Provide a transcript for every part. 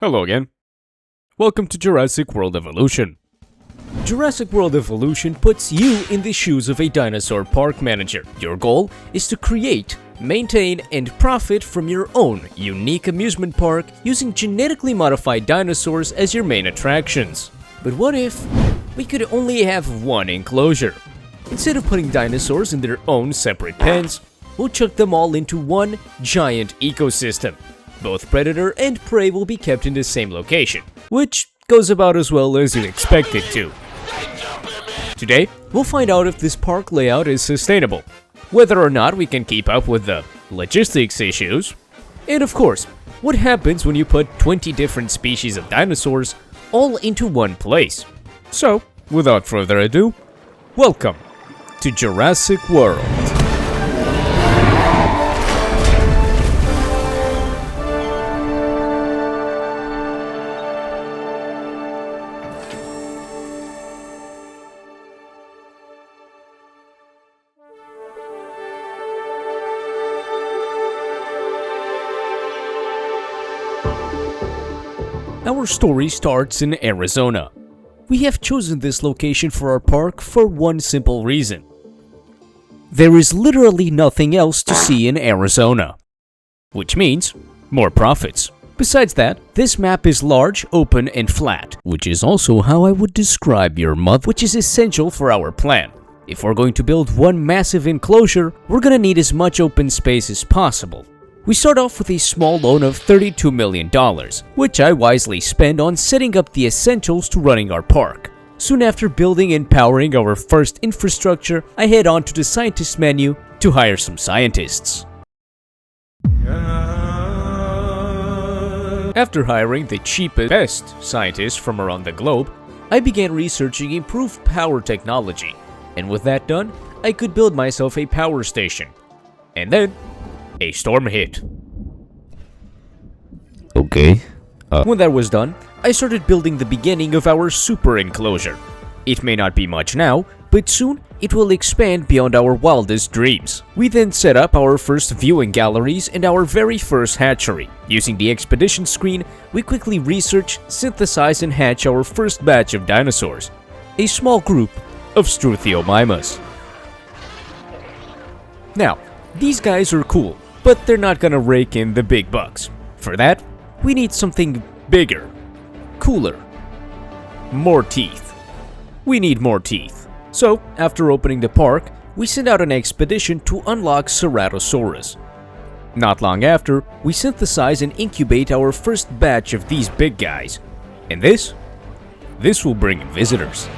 Hello again. Welcome to Jurassic World Evolution. Jurassic World Evolution puts you in the shoes of a dinosaur park manager. Your goal is to create, maintain, and profit from your own unique amusement park using genetically modified dinosaurs as your main attractions. But what if we could only have one enclosure? Instead of putting dinosaurs in their own separate pens, we'll chuck them all into one giant ecosystem. Both predator and prey will be kept in the same location, which goes about as well as you'd expect it to. Today, we'll find out if this park layout is sustainable, whether or not we can keep up with the logistics issues, and of course, what happens when you put 20 different species of dinosaurs all into one place. So, without further ado, welcome to Jurassic World. Our story starts in Arizona. We have chosen this location for our park for one simple reason. There is literally nothing else to see in Arizona, which means more profits. Besides that, this map is large, open, and flat, which is also how I would describe your mother, which is essential for our plan. If we're going to build one massive enclosure, we're gonna need as much open space as possible. We start off with a small loan of $32 million, which I wisely spend on setting up the essentials to running our park. Soon after building and powering our first infrastructure, I head on to the scientist menu to hire some scientists. After hiring the cheapest, best scientists from around the globe, I began researching improved power technology, and with that done, I could build myself a power station. And then, a storm hit. Okay. When that was done, I started building the beginning of our super enclosure. It may not be much now, but soon it will expand beyond our wildest dreams. We then set up our first viewing galleries and our very first hatchery. Using the expedition screen, we quickly research, synthesize, and hatch our first batch of dinosaurs, a small group of Struthiomimus. Now, these guys are cool, but they're not gonna rake in the big bucks. For that, we need something bigger, cooler, more teeth. We need more teeth. So, after opening the park, we sent out an expedition to unlock Ceratosaurus. Not long after, we synthesize and incubate our first batch of these big guys. And this will bring in visitors.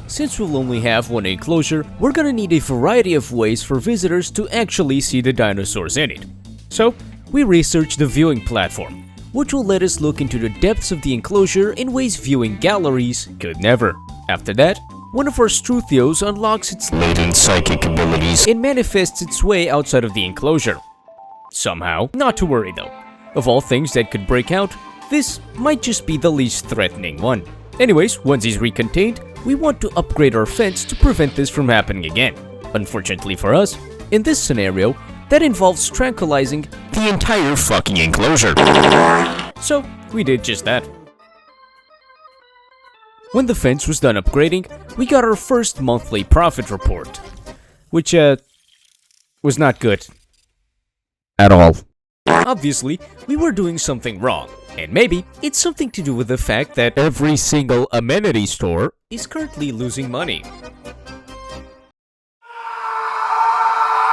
Since we'll only have one enclosure, we're gonna need a variety of ways for visitors to actually see the dinosaurs in it. So, we researched the viewing platform, which will let us look into the depths of the enclosure in ways viewing galleries could never. After that, one of our Struthios unlocks its latent psychic abilities and manifests its way outside of the enclosure. Somehow, not to worry though. Of all things that could break out, this might just be the least threatening one. Anyways, once he's recontained, we want to upgrade our fence to prevent this from happening again. Unfortunately for us, in this scenario, that involves tranquilizing the entire fucking enclosure. So, we did just that. When the fence was done upgrading, we got our first monthly profit report, which, was not good. At all. Obviously, we were doing something wrong, and maybe it's something to do with the fact that every single amenity store is currently losing money.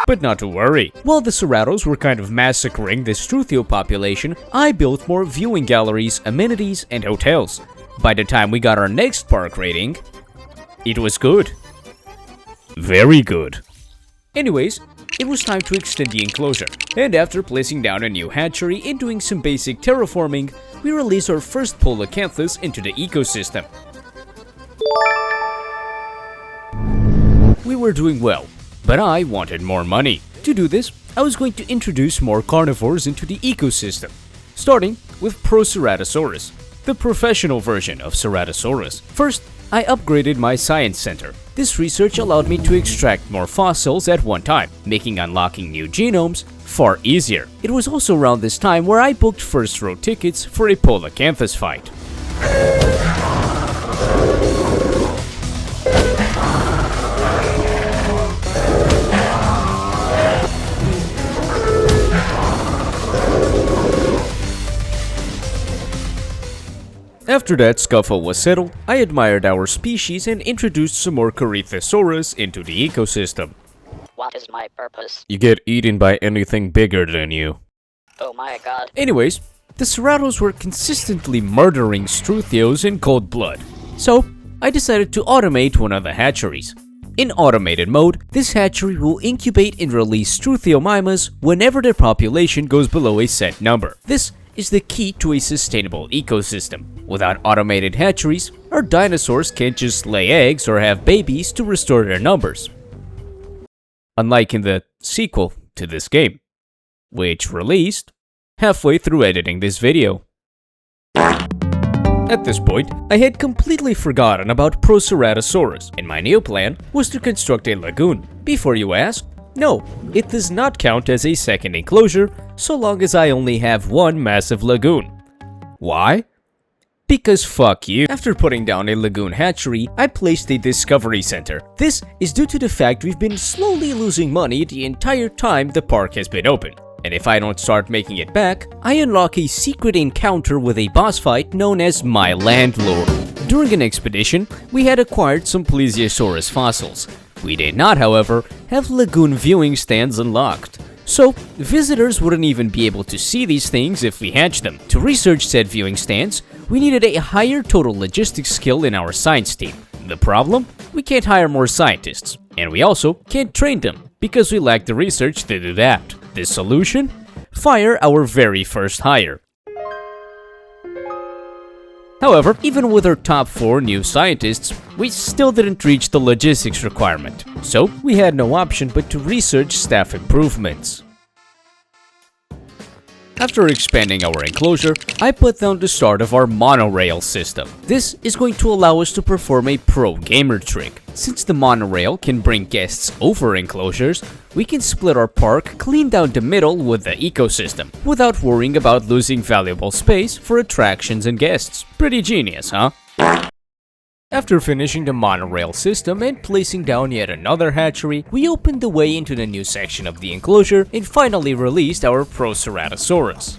But not to worry. While the Ceratos were kind of massacring the Struthio population, I built more viewing galleries, amenities, and hotels. By the time we got our next park rating, it was good. Very good. Anyways, it was time to extend the enclosure, and after placing down a new hatchery and doing some basic terraforming, we released our first Polacanthus into the ecosystem. We were doing well, but I wanted more money. To do this, I was going to introduce more carnivores into the ecosystem, starting with Proceratosaurus, the professional version of Ceratosaurus. First, I upgraded my science center. This research allowed me to extract more fossils at one time, making unlocking new genomes far easier. It was also around this time where I booked first row tickets for a Polacanthus fight. After that scuffle was settled, I admired our species and introduced some more Corythosaurus into the ecosystem. What is my purpose? You get eaten by anything bigger than you. Oh my god. Anyways, the Cerratos were consistently murdering Struthios in cold blood, so I decided to automate one of the hatcheries. In automated mode, this hatchery will incubate and release Struthiomimas whenever their population goes below a set number. This is the key to a sustainable ecosystem. Without automated hatcheries, our dinosaurs can't just lay eggs or have babies to restore their numbers. Unlike in the sequel to this game, which released halfway through editing this video. At this point, I had completely forgotten about Proceratosaurus, and my new plan was to construct a lagoon. Before you ask, no, it does not count as a second enclosure so long as I only have one massive lagoon. Why? Because fuck you. After putting down a lagoon hatchery, I placed a discovery center. This is due to the fact we've been slowly losing money the entire time the park has been open. And if I don't start making it back, I unlock a secret encounter with a boss fight known as my landlord. During an expedition, we had acquired some Plesiosaurus fossils. We did not, however, have lagoon viewing stands unlocked. So, visitors wouldn't even be able to see these things if we hatched them. To research said viewing stands, we needed a higher total logistics skill in our science team. The problem? We can't hire more scientists. And we also can't train them, because we lack the research to do that. The solution? Fire our very first hire. However, even with our top 4 new scientists, we still didn't reach the logistics requirement, so we had no option but to research staff improvements. After expanding our enclosure, I put down the start of our monorail system. This is going to allow us to perform a pro gamer trick. Since the monorail can bring guests over enclosures, we can split our park clean down the middle with the ecosystem, without worrying about losing valuable space for attractions and guests. Pretty genius, huh? After finishing the monorail system and placing down yet another hatchery, we opened the way into the new section of the enclosure and finally released our Proceratosaurus.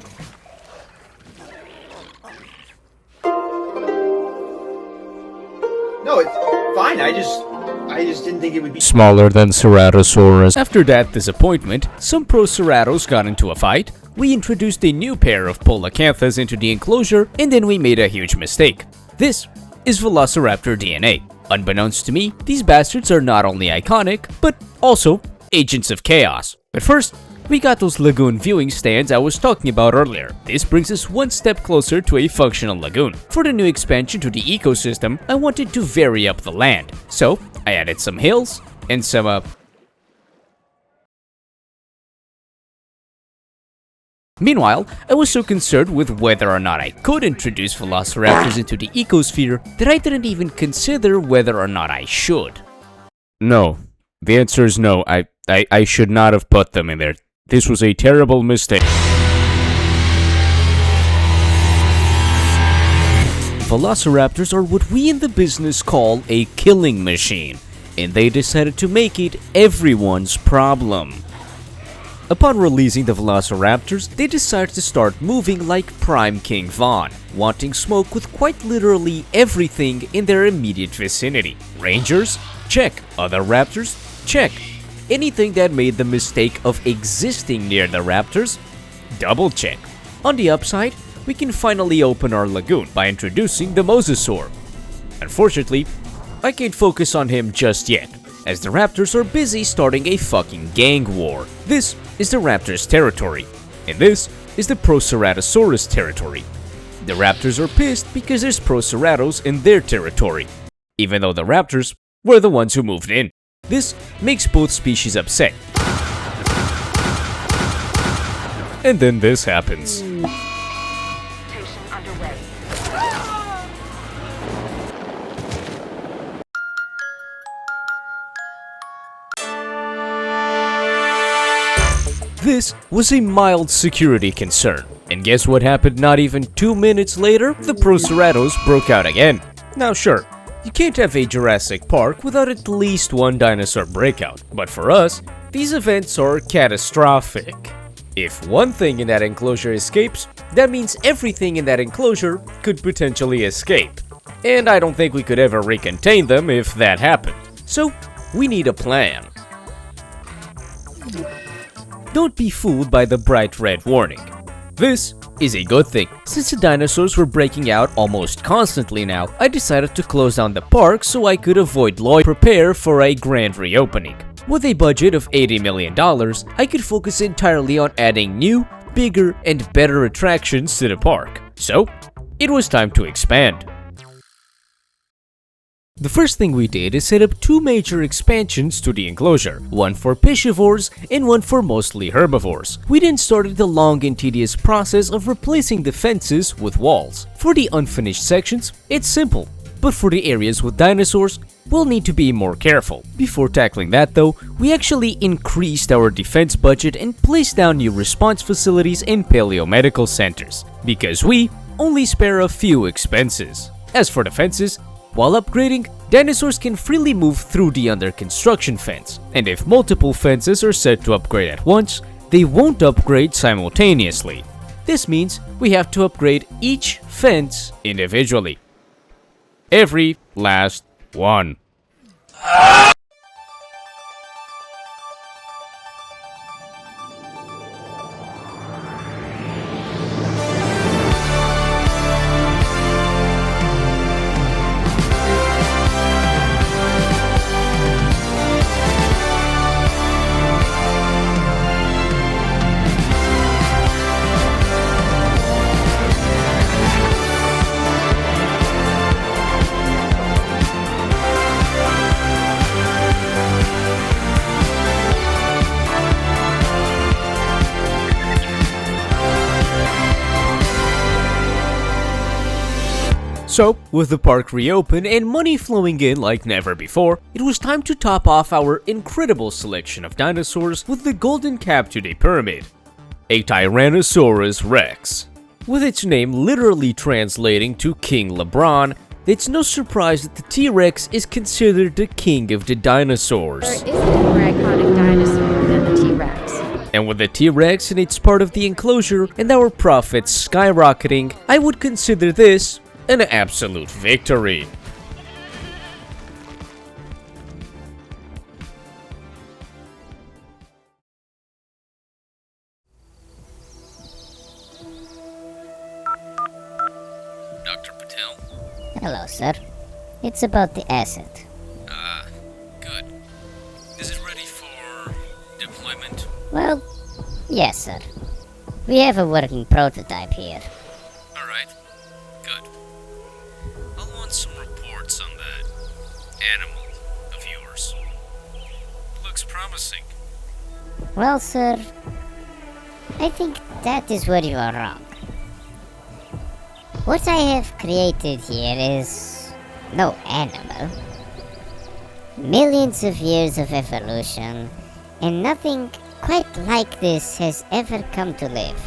No, it's fine. I just didn't think it would be Smaller than Ceratosaurus. After that disappointment, some Proceratos got into a fight, we introduced a new pair of Polacanthus into the enclosure, and then we made a huge mistake. This is Velociraptor DNA. Unbeknownst to me, these bastards are not only iconic, but also agents of chaos. But first, we got those lagoon viewing stands I was talking about earlier. This brings us one step closer to a functional lagoon. For the new expansion to the ecosystem, I wanted to vary up the land, so I added some hills and some Meanwhile, I was so concerned with whether or not I could introduce velociraptors into the ecosphere that I didn't even consider whether or not I should. No. The answer is no. I should not have put them in there. This was a terrible mistake. Velociraptors are what we in the business call a killing machine, and they decided to make it everyone's problem. Upon releasing the Velociraptors, they decided to start moving like Prime King Von, wanting smoke with quite literally everything in their immediate vicinity. Rangers? Check. Other raptors? Check. Anything that made the mistake of existing near the raptors? Double check. On the upside, we can finally open our lagoon by introducing the Mosasaur. Unfortunately, I can't focus on him just yet, as the raptors are busy starting a fucking gang war. This is the raptors' territory, and this is the Proceratosaurus territory. The raptors are pissed because there's Proceratos in their territory, even though the raptors were the ones who moved in. This makes both species upset. And then this happens. This was a mild security concern. And guess what happened not even 2 minutes later? The Proceratops broke out again. Now sure, you can't have a Jurassic Park without at least one dinosaur breakout, but for us, these events are catastrophic. If one thing in that enclosure escapes, that means everything in that enclosure could potentially escape. And I don't think we could ever recontain them if that happened. So, we need a plan. Don't be fooled by the bright red warning. This is a good thing. Since the dinosaurs were breaking out almost constantly now, I decided to close down the park so I could avoid prepare for a grand reopening. With a budget of $80 million, I could focus entirely on adding new, bigger, and better attractions to the park. So, it was time to expand. The first thing we did is set up 2 major expansions to the enclosure, one for piscivores and one for mostly herbivores. We then started the long and tedious process of replacing the fences with walls. For the unfinished sections, it's simple, but for the areas with dinosaurs, we'll need to be more careful. Before tackling that though, we actually increased our defense budget and placed down new response facilities and paleomedical centers, because we only spare a few expenses. As for the fences, while upgrading, dinosaurs can freely move through the under construction fence, and if multiple fences are set to upgrade at once, they won't upgrade simultaneously. This means we have to upgrade each fence individually. Every last one. So, with the park reopened and money flowing in like never before, it was time to top off our incredible selection of dinosaurs with the golden cap to the pyramid, a Tyrannosaurus Rex. With its name literally translating to King LeBron, it's no surprise that the T-Rex is considered the king of the dinosaurs. There isn't a more iconic dinosaur than the T-Rex. And with the T-Rex and its part of the enclosure and our profits skyrocketing, I would consider this an absolute victory. Dr. Patel. Hello, sir. It's about the asset. Good. Is it ready for deployment? Well, yes, sir. We have a working prototype here. Alright. Good. I'll want some reports on that animal of yours. Looks promising. Well, sir, I think that is where you are wrong. What I have created here is no animal. Millions of years of evolution, and nothing quite like this has ever come to live.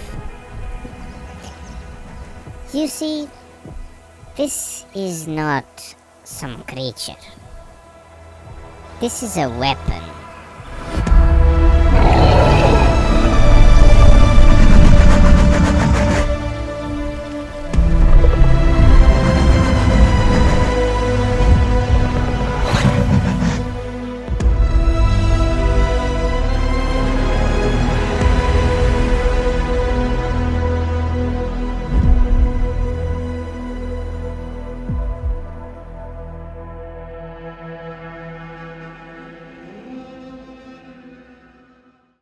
You see, this is not some creature. This is a weapon